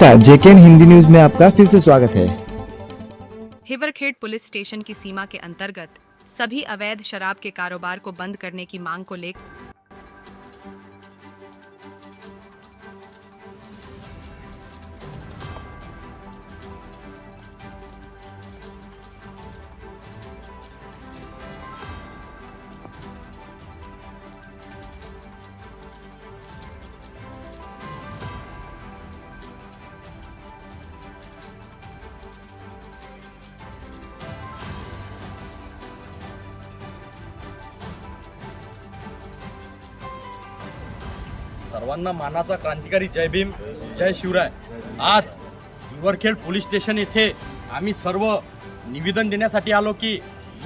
नमस्कार, जेकेएन हिंदी न्यूज में आपका फिर से स्वागत है। हिवरखेड़ पुलिस स्टेशन की सीमा के अंतर्गत सभी अवैध शराब के कारोबार को बंद करने की मांग को लेकर सर्वांना मानाचा क्रांतिकारी जय भीम जय शिवराय। आज हिवरखेड पोलीस स्टेशन येथे आम्ही सर्व निवेदन देण्यासाठी आलो की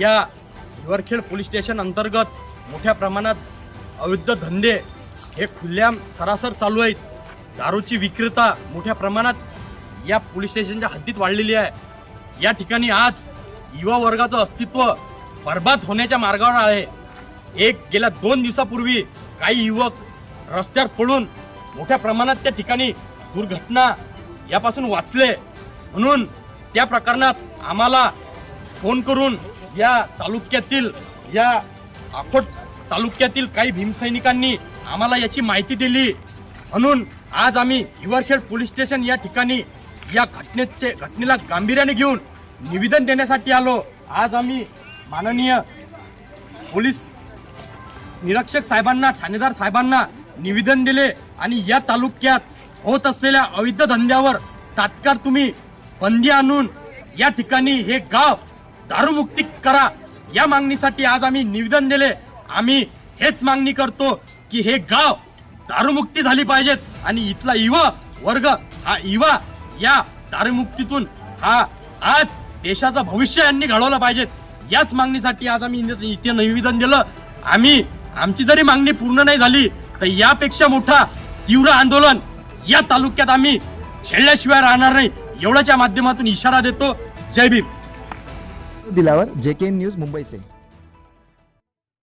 या हिवरखेड पोलीस स्टेशन अंतर्गत मोठ्या प्रमाणात अवैध धंदे हे खुल्लेआम सरासर चालू आहेत। दारूची विक्रेता मोठ्या प्रमाणात या पोलीस स्टेशनच्या हद्दीत वाढलेली आहे। या ठिकाणी आज युवा वर्गाचं अस्तित्व बर्बाद होण्याच्या मार्गावर आहे। गेल्या 2 दिवसापूर्वी काही युवक रस्त्यावर पडून मोठ्या प्रमाणात त्या ठिकाणी दुर्घटना यापासून वाचले, म्हणून त्या प्रकरणात आम्हाला फोन करून या तालुक्यातील या अकोट तालुक्यातील काही भीमसैनिकांनी आम्हाला याची माहिती दिली। म्हणून आज आम्ही हिवरखेड पोलीस स्टेशन या ठिकाणी या घटनेला गांभीर्याने घेऊन निवेदन देण्यासाठी आलो। आज आम्ही माननीय पोलीस निरीक्षक साहेबांना, ठाणेदार साहेबांना निवेदन दिले आणि या तालुक्यात होत असलेल्या अवैध धंद्यावर तात्काळ तुम्ही बंदी आणून या ठिकाणी हे गाव दारूमुक्ती करा, या मागणीसाठी आज आम्ही निवेदन दिले। आम्ही हेच मागणी करतो की हे गाव दारूमुक्ती झाली पाहिजेत आणि इथला युवा वर्ग हा युवा या दारूमुक्तीतून हा आज देशाचं भविष्य यांनी घडवलं पाहिजेत, याच मागणीसाठी आज आम्ही इथे निवेदन दिलं। आमची जरी मागणी पूर्ण नाही झाली तर यापेक्षा मोठा तीव्र आंदोलन या तालुक्यात आम्ही छेडल्याशिवाय राहणार नाही, एवढ्याच्या माध्यमातून इशारा देतो। जय भीम। दिलावर, जेकेएन न्यूज मुंबई से।